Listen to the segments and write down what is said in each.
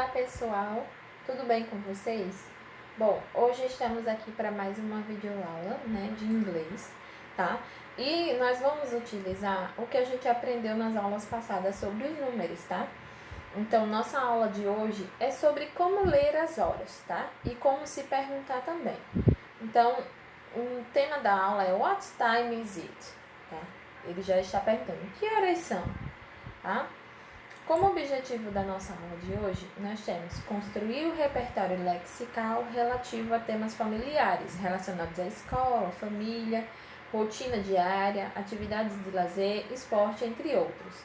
pessoal, tudo bem com vocês? Bom, hoje estamos aqui para mais uma videoaula, de inglês, tá? E nós vamos utilizar o que a gente aprendeu nas aulas passadas sobre os números, tá? Então, nossa aula de hoje é sobre como ler as horas, tá? E como se perguntar também. Então, o tema da aula é What time is it? Tá? Ele já está perguntando, que horas são? Tá? Como objetivo da nossa aula de hoje, nós temos construir o repertório lexical relativo a temas familiares, relacionados à escola, família, rotina diária, atividades de lazer, esporte, entre outros.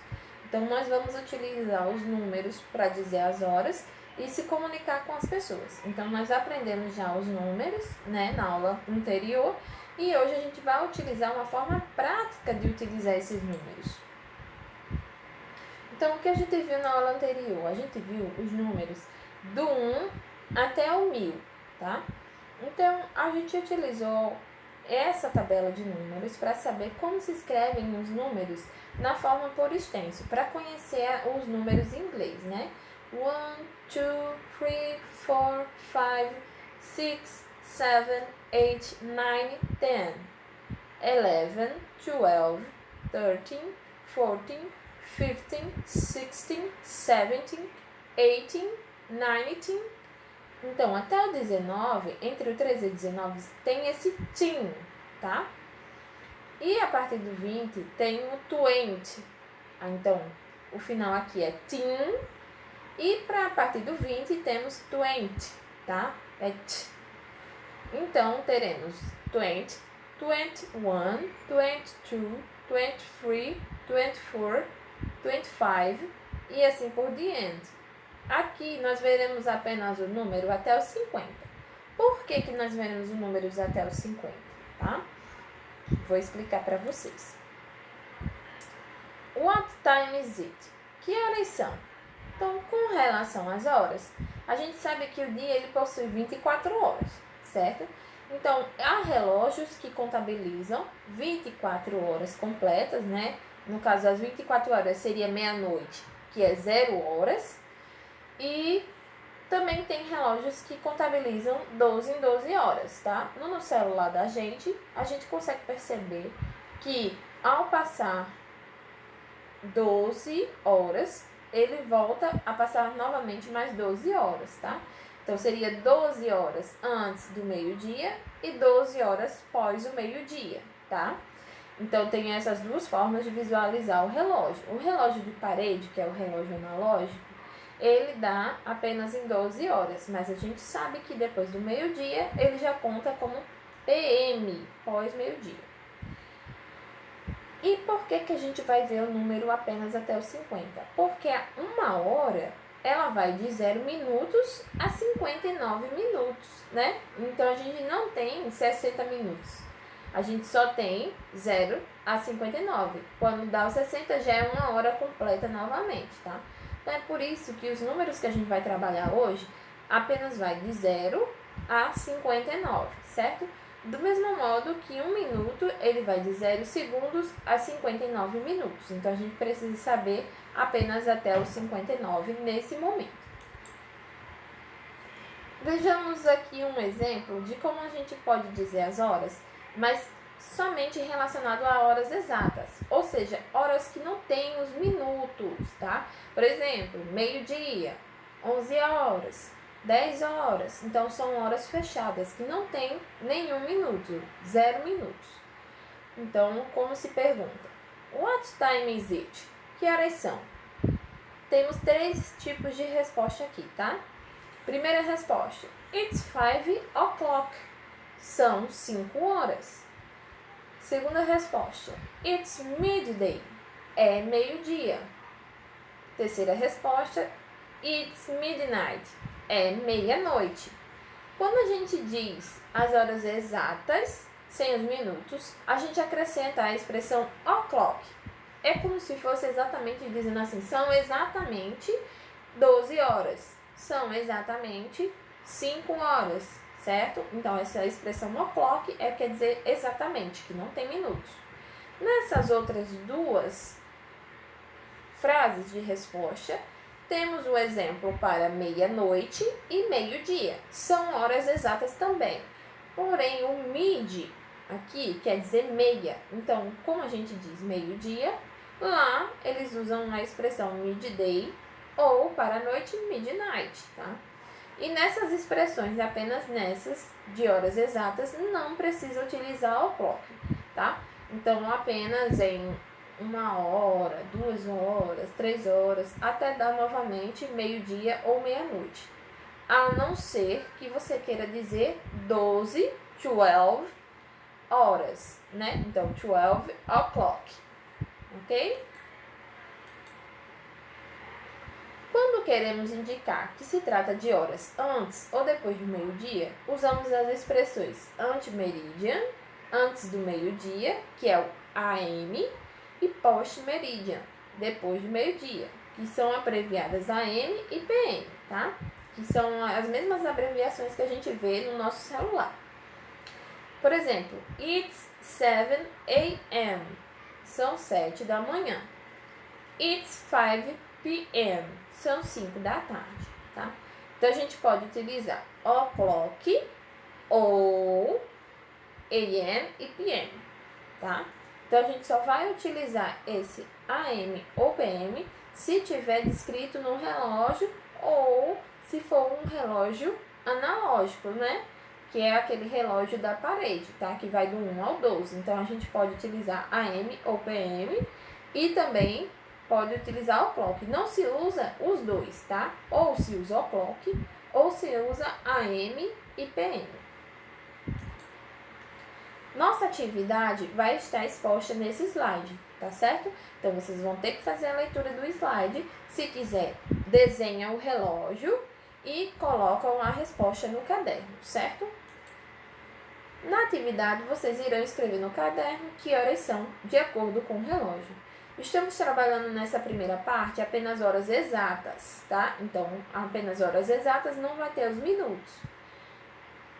Então, nós vamos utilizar os números para dizer as horas e se comunicar com as pessoas. Então, nós aprendemos já os números, na aula anterior, e hoje a gente vai utilizar uma forma prática de utilizar esses números. Então, o que a gente viu na aula anterior? A gente viu os números do 1 até o 1000, tá? Então, a gente utilizou essa tabela de números para saber como se escrevem os números na forma por extenso, para conhecer os números em inglês, 1, 2, 3, 4, 5, 6, 7, 8, 9, 10, 11, 12, 13, 14, 15, 16, 17, 18, 19. Então, até o 19, entre o 13 e o 19, tem esse teen, tá? E a partir do 20, tem o 20. Então, o final aqui é teen. E para a partir do 20, temos 20, tá? É t. Então, teremos 20, 21, 22, 23, 24, 25 e assim por diante. Aqui nós veremos apenas o número até os 50. Por que nós veremos os números até os 50? Tá? Vou explicar para vocês. What time is it? Que horas são? Então, com relação às horas, a gente sabe que o dia ele possui 24 horas, certo? Então, há relógios que contabilizam 24 horas completas, No caso, as 24 horas seria meia-noite, que é 0 horas. E também tem relógios que contabilizam 12 em 12 horas, tá? No celular da gente, a gente consegue perceber que ao passar 12 horas, ele volta a passar novamente mais 12 horas, tá? Então, seria 12 horas antes do meio-dia e 12 horas pós o meio-dia, tá? Então, tem essas duas formas de visualizar o relógio. O relógio de parede, que é o relógio analógico, ele dá apenas em 12 horas, mas a gente sabe que depois do meio-dia, ele já conta como PM, pós-meio-dia. E por que a gente vai ver o número apenas até os 50? Porque a 1 hora, ela vai de 0 minutos a 59 minutos, Então, a gente não tem 60 minutos. A gente só tem 0 a 59. Quando dá os 60, já é 1 hora completa novamente, tá? Então, é por isso que os números que a gente vai trabalhar hoje apenas vai de 0 a 59, certo? Do mesmo modo que 1 minuto, ele vai de 0 segundos a 59 minutos. Então, a gente precisa saber apenas até os 59 nesse momento. Vejamos aqui um exemplo de como a gente pode dizer as horas, mas somente relacionado a horas exatas, ou seja, horas que não têm os minutos, tá? Por exemplo, meio-dia, 11 horas, 10 horas, então são horas fechadas que não tem nenhum minuto, 0 minutos. Então, como se pergunta? What time is it? Que horas são? Temos 3 tipos de resposta aqui, tá? Primeira resposta, it's 5 o'clock. São 5 horas. Segunda resposta, it's midday. É meio-dia. Terceira resposta, it's midnight. É meia-noite. Quando a gente diz as horas exatas, sem os minutos, a gente acrescenta a expressão o'clock. É como se fosse exatamente dizendo assim, são exatamente 12 horas. São exatamente 5 horas, certo? Então, essa expressão o'clock quer dizer exatamente, que não tem minutos. Nessas outras duas frases de resposta, Temos o exemplo para meia-noite e meio-dia. São horas exatas também. Porém, o mid aqui quer dizer meia. Então, como a gente diz meio-dia, lá eles usam a expressão midday ou para a noite midnight, tá? E nessas expressões, apenas nessas de horas exatas, não precisa utilizar o clock, tá? Então, apenas em 1 hora, 2 horas, 3 horas, até dar novamente meio-dia ou meia-noite. A não ser que você queira dizer 12 horas, né? Então, 12 o'clock, ok? Quando queremos indicar que se trata de horas antes ou depois do meio-dia, usamos as expressões ante-meridian, antes do meio-dia, que é o AM, e post-meridian, depois do meio-dia, que são abreviadas AM e PM, tá? Que são as mesmas abreviações que a gente vê no nosso celular. Por exemplo, it's 7 a.m. São 7 da manhã. It's 5 p.m. São 5 da tarde, tá? Então, a gente pode utilizar o'clock ou AM e PM, tá? Então, a gente só vai utilizar esse AM ou PM se tiver descrito no relógio ou se for um relógio analógico, né? Que é aquele relógio da parede, tá? Que vai do 1 ao 12. Então, a gente pode utilizar AM ou PM e também pode utilizar o clock. Não se usa os dois, tá? Ou se usa o clock ou se usa AM e PM. Nossa atividade vai estar exposta nesse slide, tá certo? Então, vocês vão ter que fazer a leitura do slide. Se quiser, desenha o relógio e colocam a resposta no caderno, certo? Na atividade, vocês irão escrever no caderno que horas são, de acordo com o relógio. Estamos trabalhando nessa primeira parte apenas horas exatas, tá? Então, apenas horas exatas não vai ter os minutos.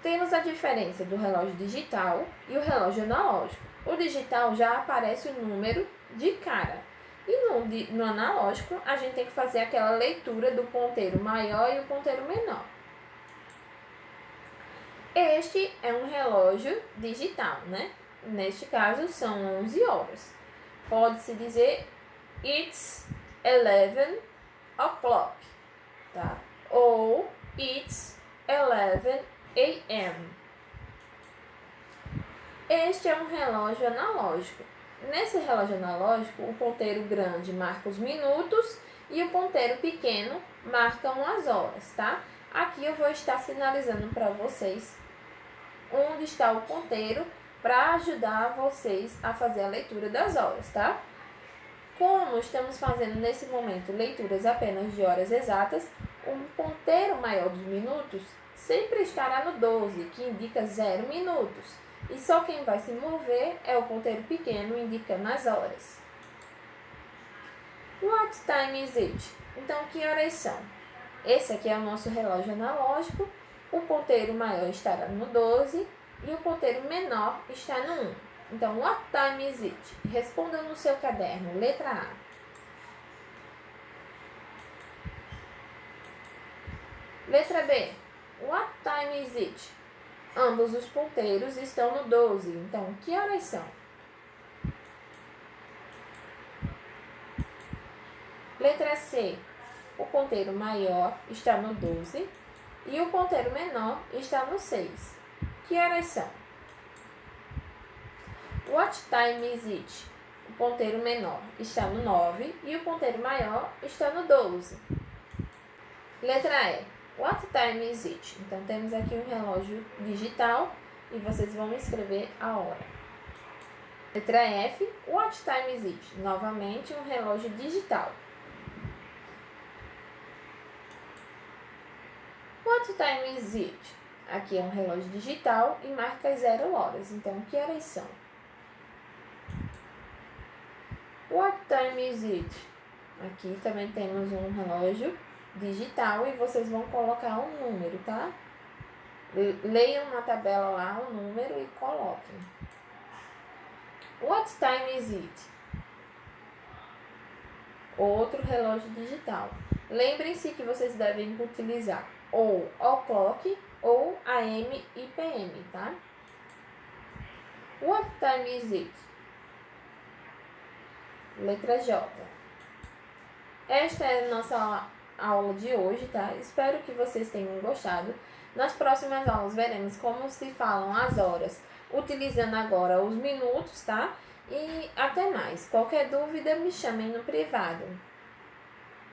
Temos a diferença do relógio digital e o relógio analógico. O digital já aparece o número de cara. E no analógico, a gente tem que fazer aquela leitura do ponteiro maior e o ponteiro menor. Este é um relógio digital, né? Neste caso, são 11 horas. Pode-se dizer it's 11 o'clock, tá? Ou it's 11 a.m. Este é um relógio analógico. Nesse relógio analógico, o ponteiro grande marca os minutos e o ponteiro pequeno marca as horas, tá? Aqui eu vou estar sinalizando para vocês onde está o ponteiro para ajudar vocês a fazer a leitura das horas, tá? Como estamos fazendo nesse momento leituras apenas de horas exatas, o ponteiro maior dos minutos sempre estará no 12, que indica 0 minutos. E só quem vai se mover é o ponteiro pequeno, indicando as horas. What time is it? Então, que horas são? Esse aqui é o nosso relógio analógico. O ponteiro maior estará no 12 e o ponteiro menor está no 1. Então, what time is it? Responda no seu caderno. Letra A. Letra B. What time is it? Ambos os ponteiros estão no 12. Então, que horas são? Letra C. O ponteiro maior está no 12 e o ponteiro menor está no 6. Que horas são? What time is it? O ponteiro menor está no 9 e o ponteiro maior está no 12. Letra E. What time is it? Então, temos aqui um relógio digital e vocês vão escrever a hora. Letra F. What time is it? Novamente, um relógio digital. What time is it? Aqui é um relógio digital e marca 0 horas. Então, que horas são? What time is it? Aqui também temos um relógio digital e vocês vão colocar um número, tá? Leiam na tabela lá o número e coloquem. What time is it? outro relógio digital. Lembrem-se que vocês devem utilizar ou o clock ou AM e PM, tá? What time is it? Letra J. Esta é a nossa aula de hoje, tá? Espero que vocês tenham gostado. Nas próximas aulas veremos como se falam as horas, utilizando agora os minutos, tá? E até mais. Qualquer dúvida, me chamem no privado.